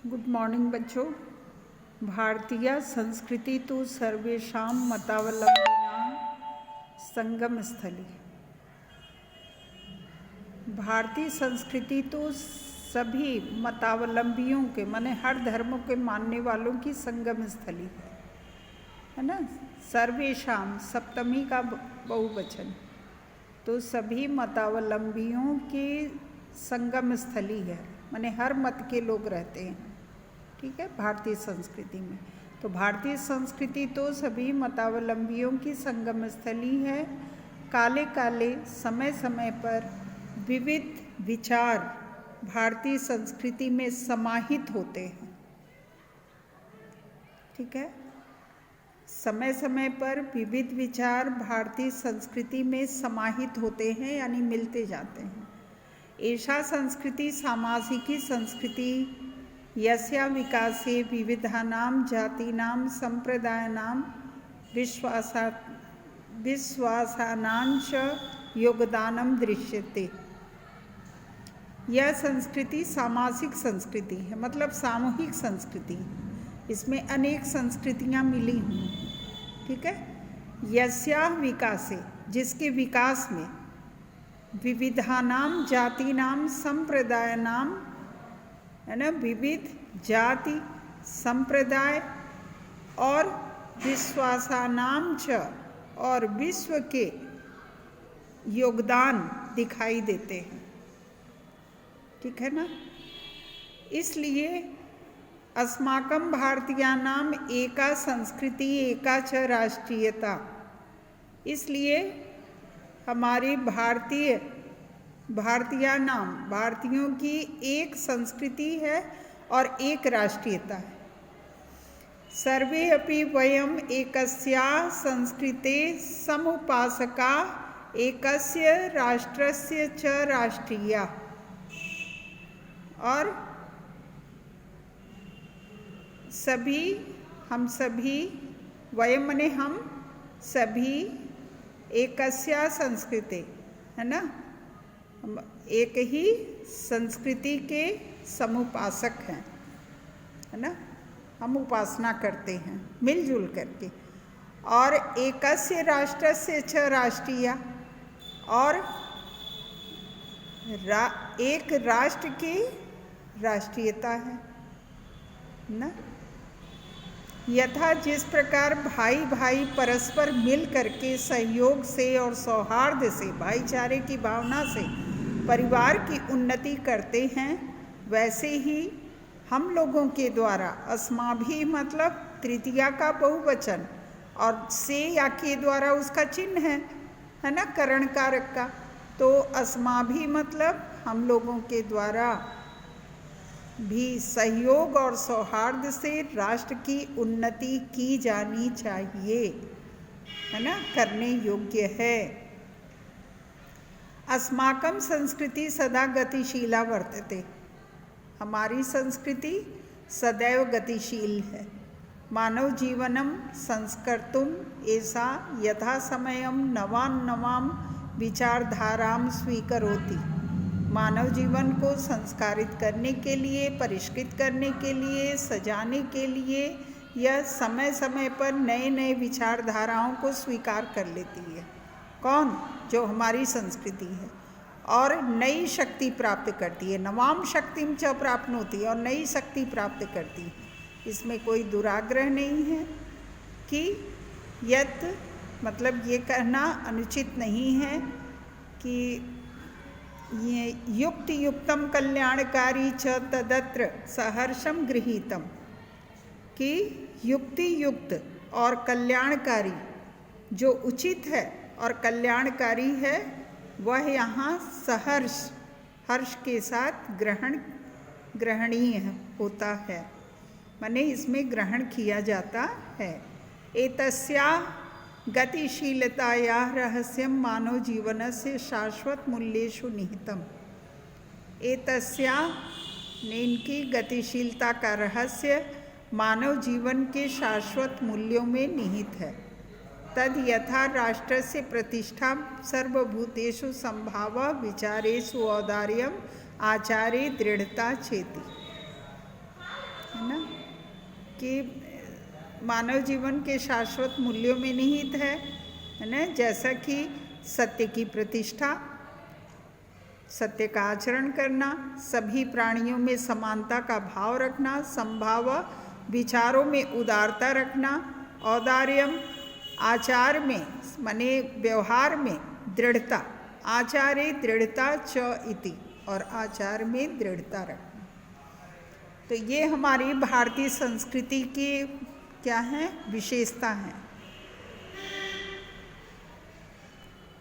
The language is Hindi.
गुड मॉर्निंग बच्चों। भारतीय संस्कृति तो सर्वेषां मतावलंबिनां संगम स्थली। भारतीय संस्कृति तो सभी मतावलंबियों के माने हर धर्मों के मानने वालों की संगम स्थली है ना। सर्वेषां सप्तमी का बहुवचन, तो सभी मतावलंबियों की संगम स्थली है, माने हर मत के लोग रहते हैं। ठीक है, भारतीय संस्कृति में तो भारतीय संस्कृति तो सभी मतावलंबियों की संगम स्थली है। काले काले समय समय पर विविध विचार भारतीय संस्कृति में समाहित होते हैं। ठीक है, समय समय पर विविध विचार भारतीय संस्कृति में समाहित होते हैं, यानी मिलते जाते हैं। एषा संस्कृति सामाजिकी संस्कृति यस्या विकासे विविधानां जातीनां संप्रदायानां विश्वासानां च योगदानं दृश्यते। यह संस्कृति सामाजिक संस्कृति है, मतलब सामूहिक संस्कृति। इसमें अनेक संस्कृतियाँ मिली हुई। ठीक है, यस्या विकासे, जिसके विकास में विविधानां जातीनां संप्रदायानां, है ना, विविध जाति संप्रदाय और विश्वासानां च, और विश्व के योगदान दिखाई देते हैं। ठीक है ना। इसलिए अस्माकं भारतीयानाम एका संस्कृति एका च राष्ट्रीयता। इसलिए हमारी भारतीयानाम, भारतीयों की एक संस्कृति है और एक राष्ट्रीयता है। सर्वे अपि वयम एकस्या संस्कृते समुपासका एकस्य राष्ट्रस्य च राष्ट्रीया। और सभी, हम सभी, वयम मने हम सभी, एकस्या संस्कृते, है ना, हम एक ही संस्कृति के समुपासक हैं, है ना, हम उपासना करते हैं मिलजुल करके। और एकस्य राष्ट्रस्य च राष्ट्रीया, और एक राष्ट्र की राष्ट्रीयता है ना। यथा जिस प्रकार भाई भाई परस्पर मिल करके सहयोग से और सौहार्द से, भाईचारे की भावना से परिवार की उन्नति करते हैं, वैसे ही हम लोगों के द्वारा अस्माभि मतलब तृतीया का बहुवचन, और से या के द्वारा उसका चिन्ह है ना, करण कारक का। तो अस्माभि मतलब हम लोगों के द्वारा भी सहयोग और सौहार्द से राष्ट्र की उन्नति की जानी चाहिए, है ना, करने योग्य है। अस्माकं संस्कृति सदा गतिशीला वर्तते। हमारी संस्कृति सदैव गतिशील है। मानव जीवनम संस्कर्तुम ऐसा यथा समयम नवान नवाम विचारधाराम स्वीकरोति। मानव जीवन को संस्कारित करने के लिए, परिष्कृत करने के लिए, सजाने के लिए यह समय समय पर नए नए विचारधाराओं को स्वीकार कर लेती है। कौन? जो हमारी संस्कृति है। और नई शक्ति प्राप्त करती है। नवाम शक्तिम च प्राप्नोति, और नई शक्ति प्राप्त करती है। इसमें कोई दुराग्रह नहीं है कि यत मतलब ये कहना अनुचित नहीं है कि ये युक्त युक्तम कल्याणकारी च तदत्र सहर्षम गृहीतम, कि युक्ति युक्त और कल्याणकारी, जो उचित है और कल्याणकारी है, वह यहाँ सहर्ष, हर्ष के साथ ग्रहणीय होता है, माने इसमें ग्रहण किया जाता है। एतस्या गतिशीलताया रहस्यम मानव जीवनस्य शाश्वत मूल्येषु निहितम। एतस्या ने इनकी गतिशीलता का रहस्य मानव जीवन के शाश्वत मूल्यों में निहित है। तद यथा राष्ट्रस्य प्रतिष्ठा सर्वभूतेषु संभाव विचारेषु औदार्यम आचारे दृढ़ता चेति। है ना, कि मानव जीवन के शाश्वत मूल्यों में निहित है ना, जैसा कि सत्य की प्रतिष्ठा, सत्य का आचरण करना, सभी प्राणियों में समानता का भाव रखना, संभाव विचारों में उदारता रखना, औदार्यम, आचार में माने व्यवहार में दृढ़ता, आचारे दृढ़ता च इति, और आचार में दृढ़ता रखना। तो ये हमारी भारतीय संस्कृति की क्या है, विशेषता है।